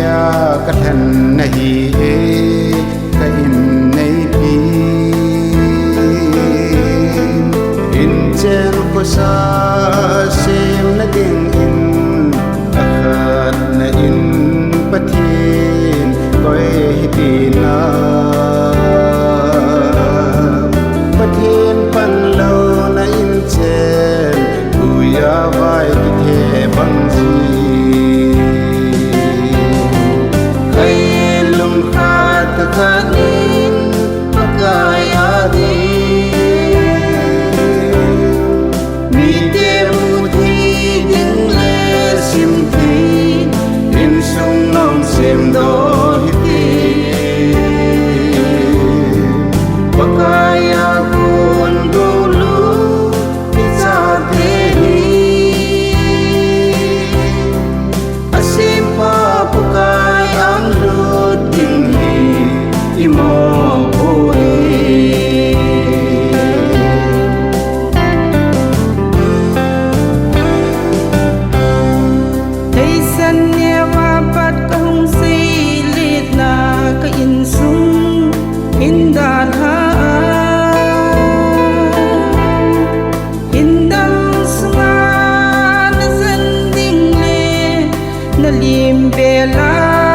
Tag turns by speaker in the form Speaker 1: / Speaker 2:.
Speaker 1: ya ka than na hi e ka in nei pi in chen ko sa sem na ding in akhat na in pathin koi hi ti na pathin pan lo na in chen tu ya vai ki the bang ji kanin pagkaya din mite muthi ding le sim thi in sung nom sim do hiti pagkaya kun dulu pizza te asim pa pagkaya ang lut ding imo oi
Speaker 2: thầy san ne wa pat kong si lit na ka in sung in da tha in dam sunga na san ding le na lim bela